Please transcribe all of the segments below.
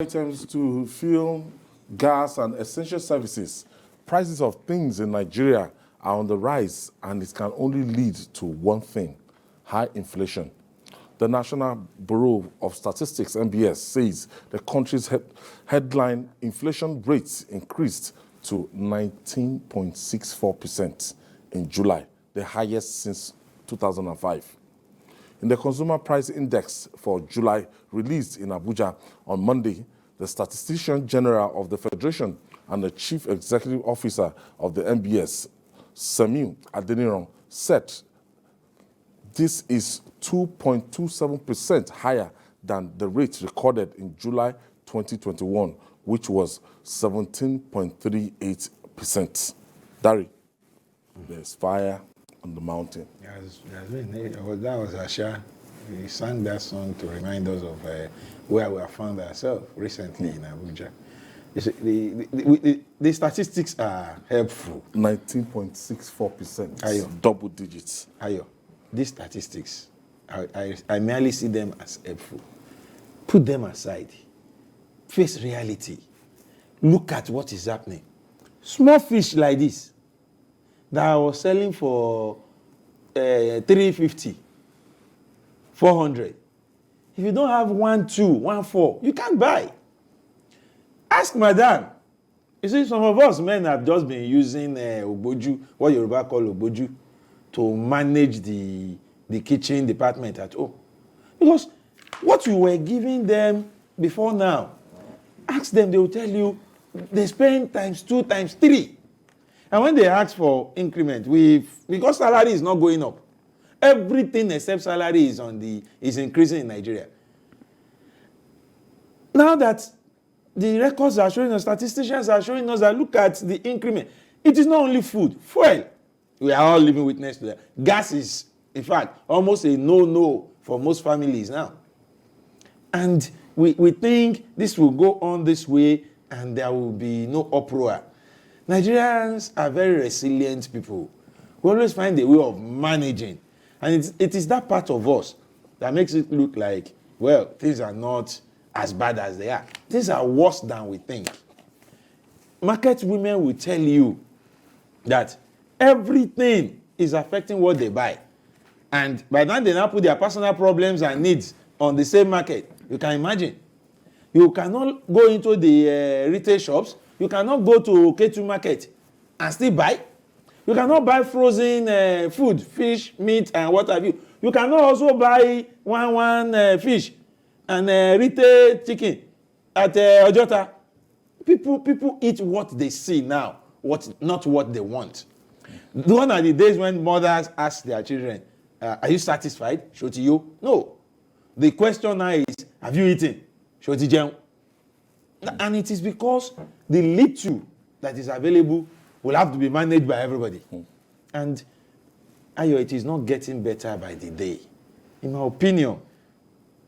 Items to fuel, gas, and essential services. Prices of things in Nigeria are on the rise, and it can only lead to one thing: high inflation. The National Bureau of Statistics (NBS) says the country's headline inflation rates increased to 19.64% in July, the highest since 2005. In the Consumer Price Index for July, released in Abuja on Monday, the Statistician General of the Federation and the Chief Executive Officer of the NBS, Semiu Adeniran, said this is 2.27% higher than the rate recorded in July 2021, which was 17.38%. Dari, there's fire on the mountain. Yes, that was Asha. We sang that song to remind us of where we have found ourselves recently in Abuja. The statistics are helpful. 19.64%, double digits. Ayo, these statistics, I merely see them as helpful. Put them aside. Face reality. Look at what is happening. Small fish like this that I was selling for 350, 400. If you don't have 1, 2, 1, 4, you can't buy. Ask madam. You see, some of us men have just been using oboju, what Yoruba call oboju, to manage the kitchen department at home. Because what you were giving them before now, ask them, they will tell you they spend times 2, times 3. And when they ask for increment, because salary is not going up, everything except salary is increasing in Nigeria. Now that the records are showing us, statisticians are showing us that look at the increment. It is not only food, fuel. We are all living witness to that. Gas is, in fact, almost a no-no for most families now. And we think this will go on this way and there will be no uproar. Nigerians are very resilient people. We always find a way of managing. And it is that part of us that makes it look like, well, things are not as bad as they are. Things are worse than we think. Market women will tell you that everything is affecting what they buy. And by the time they now put their personal problems and needs on the same market, you can imagine. You cannot go into the retail shops. You cannot go to K2 market and still buy. You cannot buy frozen food, fish, meat, and what have you. You cannot also buy one fish and retail chicken at Ojota. People eat what they see now, not what they want. Gone are the days when mothers ask their children, are you satisfied? Shoti you? No. The question now is, have you eaten? Shoti jẹun. And it is because the little that is available will have to be managed by everybody. And Ayo, it is not getting better by the day. In my opinion,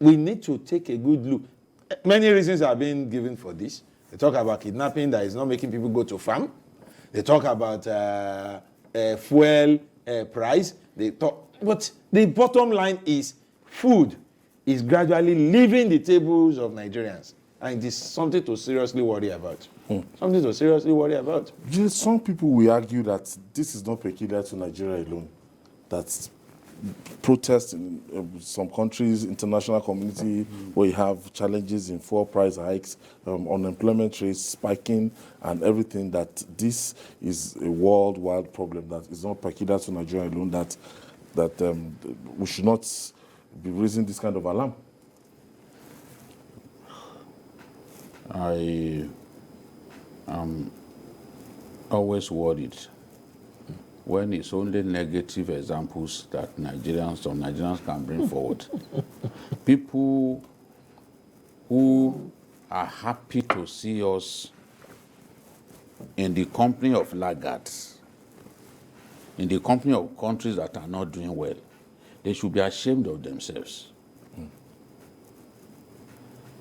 we need to take a good look. Many reasons are being given for this. They talk about kidnapping that is not making people go to farm. They talk about fuel price. But the bottom line is food is gradually leaving the tables of Nigerians. And it is something to seriously worry about. Something to seriously worry about. Some people will argue that this is not peculiar to Nigeria alone. That protests in some countries, international community, where you have challenges in fuel price hikes, unemployment rates spiking, and everything, that this is a worldwide problem that is not peculiar to Nigeria alone, that we should not be raising this kind of alarm. I am always worried when it's only negative examples that some Nigerians can bring forward. People who are happy to see us in the company of laggards, in the company of countries that are not doing well, they should be ashamed of themselves.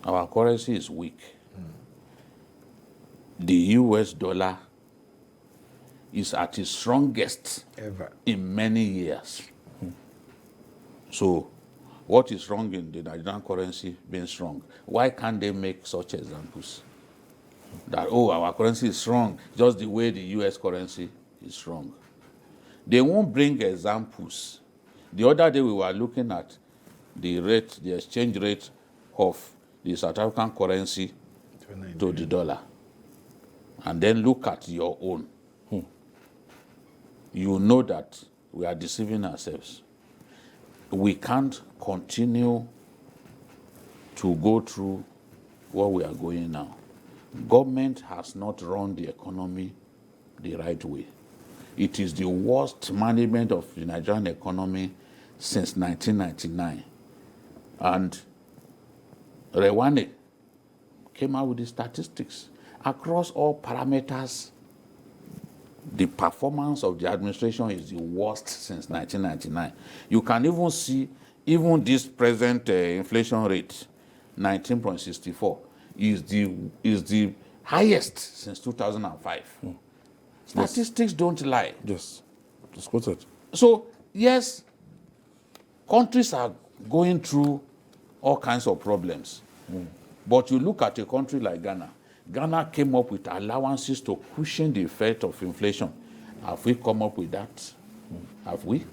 Our currency is weak. The US dollar is at its strongest ever in many years. So What is wrong in the Nigerian currency being strong? Why can't they make such examples? That, oh, our currency is strong, just the way the US currency is strong. They won't bring examples. The other day we were looking at the rate, the exchange rate of the South African currency to the dollar. And then look at your own. You know that we are deceiving ourselves. We can't continue to go through what we are going now. Government has not run the economy the right way. It is the worst management of the Nigerian economy since 1999. And Rewane came out with the statistics. Across all parameters, the performance of the administration is the worst since 1999. You can even see, even this present inflation rate, 19.64, is the highest since 2005. Statistics don't lie. Yes, just quoted. So, yes, countries are going through all kinds of problems. But you look at a country like Ghana. Ghana came up with allowances to cushion the effect of inflation. Have we come up with that? Have we?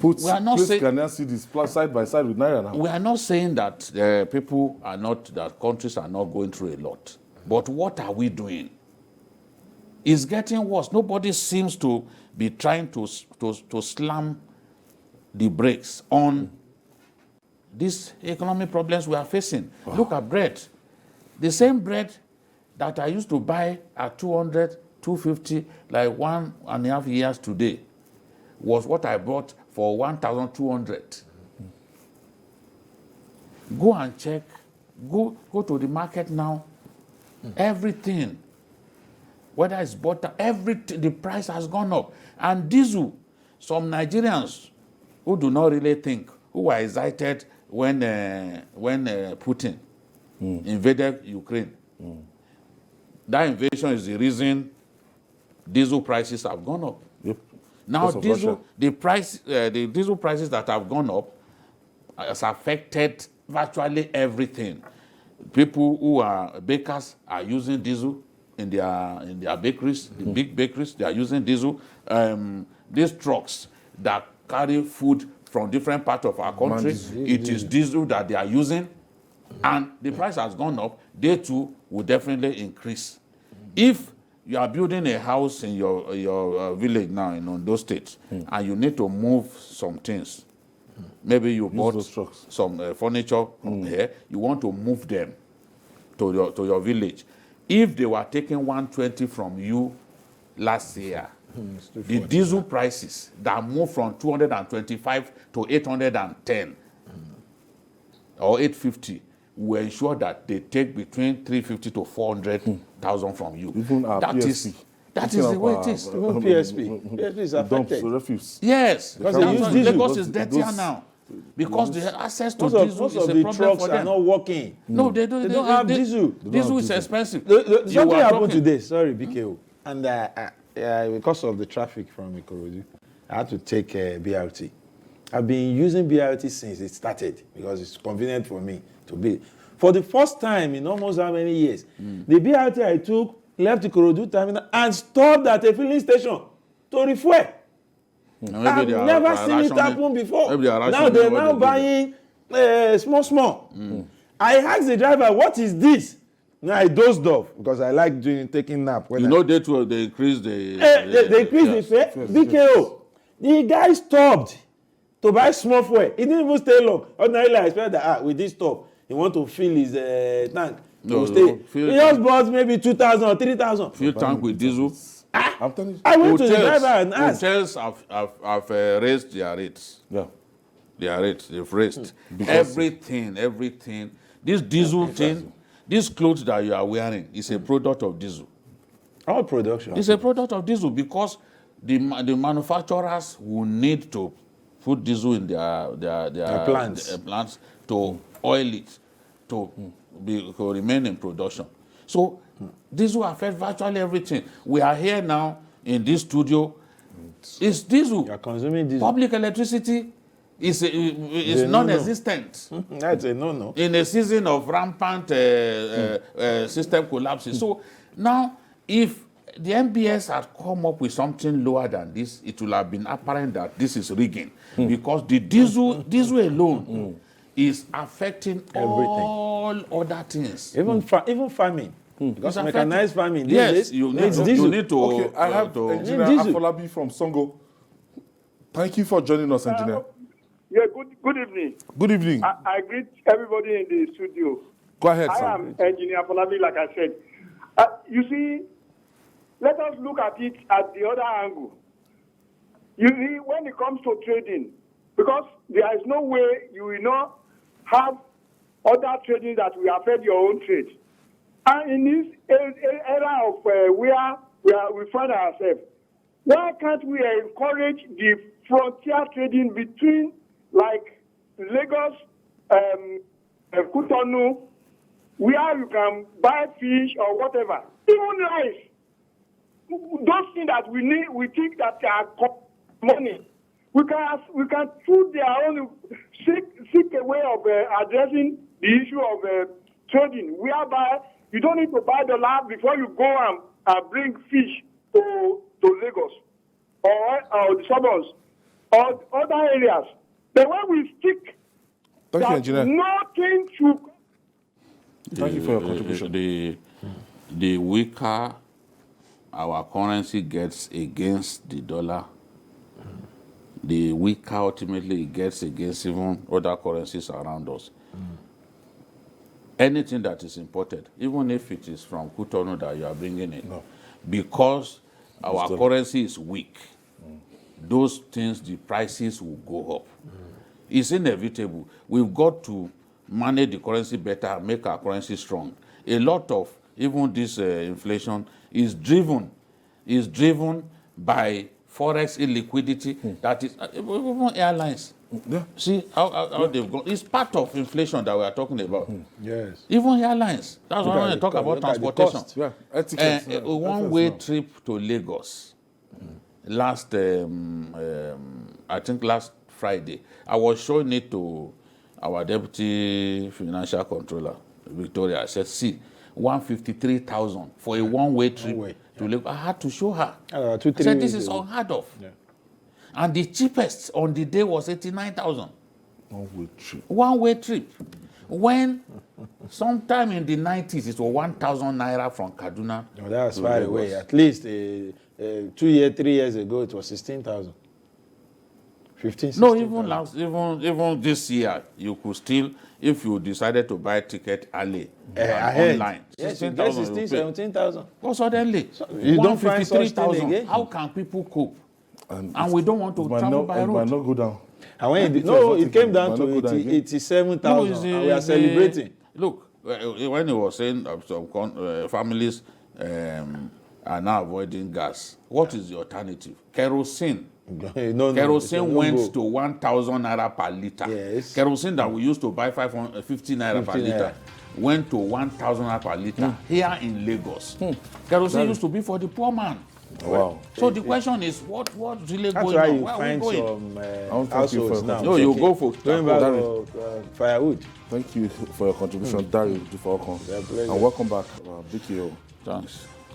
We are not saying Ghanaian cedis side by side with Naira now. We are not saying that people are not, that countries are not going through a lot. But what are we doing? It's getting worse. Nobody seems to be trying to slam the brakes on these economic problems we are facing. Wow. Look at bread. The same bread that I used to buy at 200, 250, like 1.5 years today, was what I bought for 1,200. Go and check. Go to the market now. Everything, whether it's butter, everything, the price has gone up. And diesel, some Nigerians who do not really think, who were excited when Putin invaded Ukraine. That invasion is the reason diesel prices have gone up. Yep. Now, the diesel prices that have gone up has affected virtually everything. People who are bakers are using diesel in their bakeries, the big bakeries, they are using diesel. These trucks that carry food from different parts of our country, it is diesel that they are using, and the price has gone up. They too will definitely increase. If you are building a house in your village now in Ondo State, and you need to move some things, maybe you bought some furniture here, you want to move them to your village. If they were taking 120 from you last year, the diesel prices that moved from 225 to 810 or 850 will ensure that they take between 350 to 400,000 from you. Even our that PSP. That is the way it is. Even PSP is affected. Refuse. Yes, because they use diesel. Lagos is dirtier now. Because the access to diesel is a problem for them. Most of the trucks are not working. No, they don't have diesel. Diesel is expensive. Something happened today. Sorry, BKO. And because of the traffic from Ikorodu, I had to take BRT. I've been using BRT since it started because it's convenient for me to be. For the first time in almost how many years, the BRT I took left Ikorodu terminal and stopped at a filling station to refuel. I've never seen it happen before. Now they're now buying small. I asked the driver, what is this? Now I dozed off because I like taking nap. They increase the... They increase the fare. BKO. The guy stopped to buy small fuel. He didn't even stay long. Ordinarily, I expect that with this stop, he want to fill his tank. He just bought maybe 2,000 or 3,000. Fill tank with diesel. I went to the driver and asked. Hotels have raised their rates. Yeah. Their rates, they've raised. Everything. This diesel thing, this clothes that you are wearing is a product of diesel. All production. It's a product of diesel because the manufacturers will need to put diesel in their plants to oil it to remain in production. So diesel affects virtually everything. We are here now in this studio. It's diesel. You are consuming diesel. Public electricity is non-existent. That's a no-no. In a season of rampant system collapses. So now, if the MBS had come up with something lower than this, it will have been apparent that this is rigging, because the diesel alone is affecting all other things. Even farming. Because It's mechanized farming these Yes, days you needs need diesel. to. Okay, I have Engineer diesel. Afolabi from Songo. Thank you for joining us, Engineer. Yeah, good evening. Good evening. I greet everybody in the studio. Go ahead, I sir. am Engineer Falabi, like I said. You see, let us look at it at the other angle. You see, when it comes to trading, because there is no way you will not have other trading that will affect your own trade. And in this era of where we find ourselves, why can't we encourage the frontier trading between, like, Lagos, Cotonou, where you can buy fish or whatever, even rice. Those things that we need, we think that are money. We can through their own seek a way of addressing the issue of trading, whereby you don't need to buy the land before you go and bring fish to Lagos or the suburbs or other areas. The way we stick, Thank you, Engineer. nothing should. Thank you for your contribution. The weaker our currency gets against the dollar, the weaker ultimately it gets against even other currencies around us. Anything that is imported, even if it is from Cotonou that you are bringing in, because our currency is weak, those things, the prices will go up. It's inevitable. We've got to manage the currency better, make our currency strong. A lot of even this inflation is driven by forex illiquidity. That is even airlines. Yeah. See how they've gone. It's part of inflation that we are talking about. Yes. Even airlines. That's why I want to talk about transportation. Yeah, etiquette. A one-way trip to Lagos last, I think last Friday. I was showing it to our deputy financial controller, Victoria. I said, see, 153,000 for a one-way trip to Lagos. I had to show her. I said, this is unheard of. Yeah. And the cheapest on the day was 89,000. One-way trip. One-way trip. When sometime in the 90s, it was 1,000 naira from Kaduna. No, that was far away. At least 3 years ago, it was 16,000. 15, 16, no, even this year, you could still, if you decided to buy a ticket early online, yes, 16,000, 17,000. But suddenly, you don't find such thing again. How can people cope? And we don't want to travel by road. It might not go down. And when it came down to 87,000, and we are celebrating. Look, when he was saying some families are now avoiding gas, what is the alternative? Kerosene. Kerosene went to 1,000 naira per liter. Yes. Kerosene that we used to buy 550 naira per liter went to 1,000 naira per liter here in Lagos. Kerosene used to be for the poor man. Wow. So the question is, what really That's going why on? you Where find are we going? some households now. No, you go for firewood. Thank you for your contribution, Dari Dufalcon. Yeah, and welcome back, BKO. Thanks.